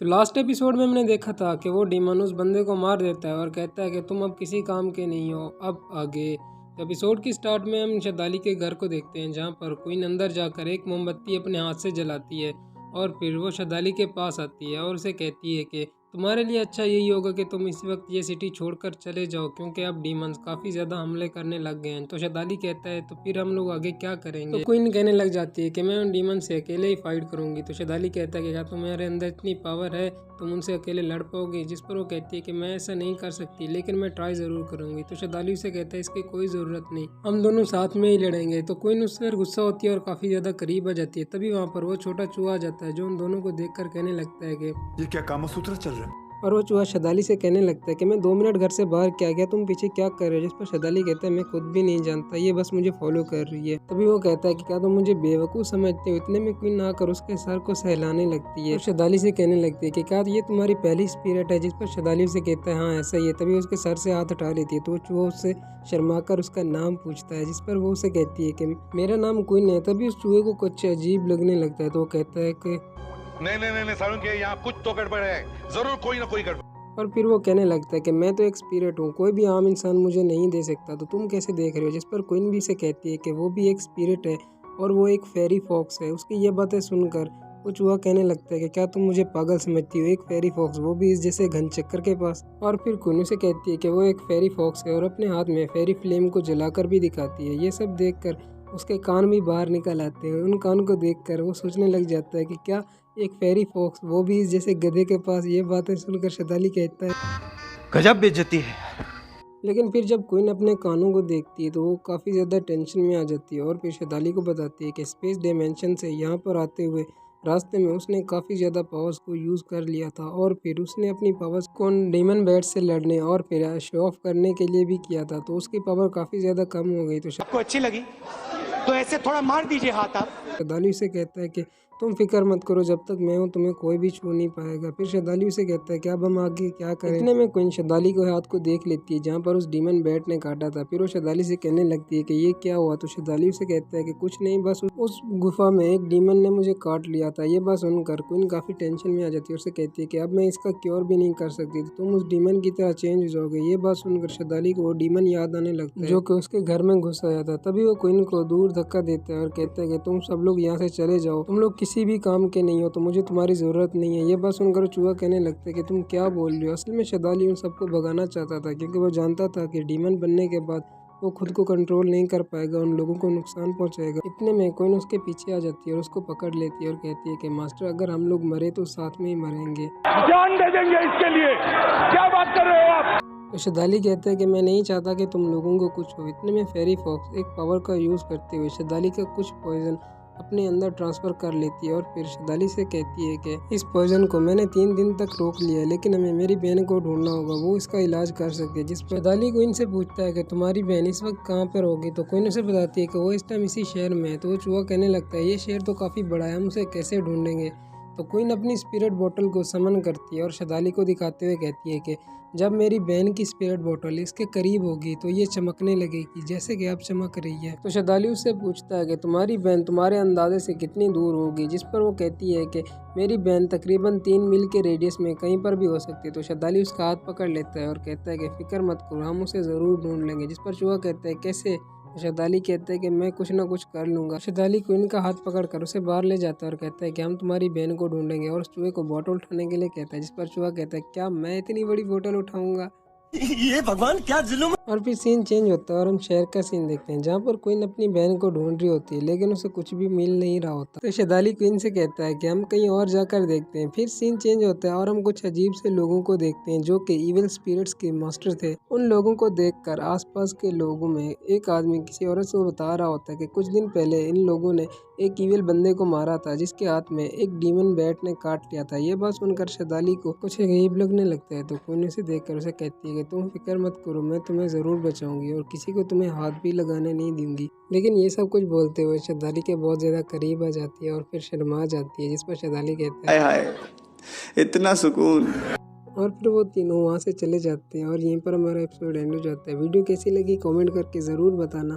तो last episode में हमने देखा था कि वो डीमन उस बंदे को मार देता है और कहता है कि तुम अब किसी काम के नहीं हो, अब आगे। तो एपिसोड की स्टार्ट में हम शदाली के घर को देखते हैं, जहाँ पर क्वीन अंदर जाकर एक मोमबत्ती अपने हाथ से जलाती है और फिर वो शदाली के पास आती है और उसे कहती है कि तुम्हारे लिए अच्छा यही होगा कि तुम इसी वक्त ये सिटी छोड़कर चले जाओ, क्योंकि अब डीमंस काफ़ी ज़्यादा हमले करने लग गए हैं। तो शदाली कहता है तो फिर हम लोग आगे क्या करेंगे। तो क्वीन कहने लग जाती है कि मैं उन डीमन से अकेले ही फाइट करूंगी। तो शदाली कहता है कि क्या तुम्हारे अंदर इतनी पावर है, तुम उनसे अकेले लड़ पाओगे। जिस पर वो कहती है कि मैं ऐसा नहीं कर सकती, लेकिन मैं ट्राई ज़रूर करूंगी। तो शदाली उसे कहता है इसकी कोई ज़रूरत नहीं, हम दोनों साथ में ही लड़ेंगे। तो क्वीन उससे गुस्सा होती है और काफ़ी ज़्यादा करीब आ जाती है। तभी वहाँ पर वो छोटा चूहा आ जाता है, जो उन दोनों को देखकर कहने लगता है कि ये क्या कामसूत्र चल रहा है। और वो चूहा शदाली से कहने लगता है कि मैं 2 मिनट घर से बाहर क्या गया, तुम पीछे क्या कर रहे हो। जिस पर शदाली कहता है मैं खुद भी नहीं जानता, ये बस मुझे फॉलो कर रही है। तभी वो कहता है कि क्या तुम मुझे बेवकूफ़ समझते हो। इतने में क्वीन आकर उसके सर को सहलाने लगती है और शदाली से कहने लगती है कि क्या ये तुम्हारी पहली स्पिरिट है। जिस पर शदाली उसे कहता है हाँ ऐसा ही है। तभी उसके सर से हाथ हटा लेती है। तो वो चूहा उससे शर्माकर उसका नाम पूछता है, जिस पर वो उसे कहती है कि मेरा नाम क्वीन है। तभी उस चूहे को कुछ अजीब लगने लगता है। तो वो कहता है कि नहीं सारुण के यहाँ कुछ तो गड़बड़ है, जरूर कोई ना कोई गड़बड़। और फिर वो कहने लगता है कि मैं तो एक स्पिरिट हूँ, कोई भी आम इंसान मुझे नहीं दे सकता, तो तुम कैसे देख रहे हो। जिस पर क्वीन भी से कहती है कि वो भी एक स्पिरिट है और वो एक फेरी फॉक्स है। उसकी ये बातें सुनकर वो चूहा कहने लगता है कि क्या तुम मुझे पागल समझती हो, एक फेरी फॉक्स, वो भी इस जैसे घन चक्कर के पास। और फिर क्वीन से कहती है कि वो एक फेरी फॉक्स है और अपने हाथ में फेरी फ्लेम को जलाकर भी दिखाती है। ये सब देखकर उसके कान भी बाहर निकल आते हैं। उन कान को देखकर वो सोचने लग जाता है कि क्या एक फेरी फॉक्स, वो भी इस जैसे गधे के पास। ये बातें सुनकर शदाली कहता है गजब बेइज्जती है। लेकिन फिर जब क्वीन अपने कानों को देखती है तो वो काफ़ी ज़्यादा टेंशन में आ जाती है और फिर शदाली को बताती है कि स्पेस डायमेंशन से यहाँ पर आते हुए रास्ते में उसने काफ़ी ज़्यादा पावर्स को यूज़ कर लिया था और फिर उसने अपनी पावर्स को डीमन बैट से लड़ने और फिर शो ऑफ करने के लिए भी किया था। तो उसकी पावर काफ़ी ज़्यादा कम हो गई। तो आपको अच्छी लगी तो ऐसे थोड़ा मार दीजिए हाथ आप। शदाली उसे कहता है कि तुम फिक्र मत करो, जब तक मैं हूँ तुम्हें कोई भी छू नहीं पाएगा। फिर शदाली उसे कहता है कि अब हम आगे क्या करें। इतने में क्वीन शदाली के हाथ को देख लेती है जहाँ पर उस डीमन बैट ने काटा था। फिर वो शदाली से कहने लगती है कि ये क्या हुआ। तो शदाली उसे कहता है कि कुछ नहीं, बस उस गुफा में एक डीमन ने मुझे काट लिया था। ये बात सुनकर क्वीन काफ़ी टेंशन में आ जाती है और उसे कहती है कि अब मैं इसका क्योर भी नहीं कर सकती, तो तुम उस डीमन की तरह चेंज हो जाओगे। ये बात सुनकर शदाली को वो डीमन याद आने लगता है जो कि उसके घर में घुस आया था। तभी वो क्वीन को दूर धक्का देता है और कहता है कि तुम सब लोग यहाँ से चले जाओ, तुम लोग किसी भी काम के नहीं हो, तो मुझे तुम्हारी ज़रूरत नहीं है। ये बात सुनकर चूहा कहने लगता है कि तुम क्या बोल रहे हो। असल में शदाली उन सबको भगाना चाहता था, क्योंकि वो जानता था कि डीमन बनने के बाद वो खुद को कंट्रोल नहीं कर पाएगा, उन लोगों को नुकसान पहुंचाएगा। इतने में क्वीन उसके पीछे आ जाती है और उसको पकड़ लेती है और कहती है कि मास्टर, अगर हम लोग मरे तो साथ में ही मरेंगे, जान दे देंगे इसके लिए, क्या बात कर रहे हो आप। तो शदाली कहता है कि मैं नहीं चाहता कि तुम लोगों को कुछ हो। इतने में फेरी फॉक्स एक पावर का यूज़ करते हुए शदाली का कुछ पॉइजन अपने अंदर ट्रांसफ़र कर लेती है और फिर शदाली से कहती है कि इस पॉइजन को मैंने 3 दिन तक रोक लिया है, लेकिन हमें मेरी बहन को ढूंढना होगा, वो इसका इलाज कर सकती है। जिस पर शदाली क्वीन से पूछता है कि तुम्हारी बहन इस वक्त कहाँ पर होगी। तो क्वीन उसे बताती है कि वो इस टाइम इसी शहर में है। तो वो चूहा कहने लगता है ये शहर तो काफ़ी बड़ा है, हम उसे कैसे ढूंढेंगे। तो क्वीन अपनी स्पिरिट बोतल को समन करती है और शदाली को दिखाते हुए कहती है कि जब मेरी बहन की स्पिरिट बोतल इसके करीब होगी तो ये चमकने लगेगी जैसे कि अब चमक रही है। तो शदाली उससे पूछता है कि तुम्हारी बहन तुम्हारे अंदाजे से कितनी दूर होगी। जिस पर वो कहती है कि मेरी बहन तकरीबन 3 मील के रेडियस में कहीं पर भी हो सकती है। तो शदाली उसका हाथ पकड़ लेता है और कहता है कि फिक्र मत करो, हम उसे ज़रूर ढूंढ लेंगे। जिस पर चूहा कहता है कैसे। शदाली कहते हैं कि मैं कुछ ना कुछ कर लूँगा। शदाली क्वीन का हाथ पकड़कर उसे बाहर ले जाता है और कहता है कि हम तुम्हारी बहन को ढूंढेंगे और उस चूहे को बोतल उठाने के लिए कहता है। जिस पर चूहा कहता है क्या मैं इतनी बड़ी बोतल उठाऊंगा। ये भगवान क्या जुल्म। और फिर सीन चेंज होता है और हम शहर का सीन देखते हैं, जहाँ पर क्वीन अपनी बहन को ढूंढ रही होती है, लेकिन उसे कुछ भी मिल नहीं रहा होता। तो शदाली क्वीन से कहता है कि हम कहीं और जाकर देखते हैं। फिर सीन चेंज होता है और हम कुछ अजीब से लोगों को देखते हैं जो कि इविल स्पिरिट्स के मास्टर थे। उन लोगों को देखकर आसपास के लोगों में एक आदमी किसी औरत से बता रहा होता है कि कुछ दिन पहले इन लोगों ने एक इविल बंदे को मारा था, जिसके हाथ में एक डीमन बैट ने काट लिया था। ये बात सुनकर शदाली को कुछ अजीब लगने लगता है। तो क्वीन उसे देखकर उसे कहती है कि तुम फिक्र मत करो, मैं तुम्हें ज़रूर बचाऊंगी और किसी को तुम्हें हाथ भी लगाने नहीं दूंगी। लेकिन ये सब कुछ बोलते हुए शदाली के बहुत ज़्यादा करीब आ जाती है और फिर शर्मा जाती है। जिस पर शदाली कहता है हाय इतना सुकून। और फिर वो तीनों वहाँ से चले जाते हैं और यहीं पर हमारा एपिसोड एंड हो जाता है। वीडियो कैसी लगी कमेंट करके ज़रूर बताना।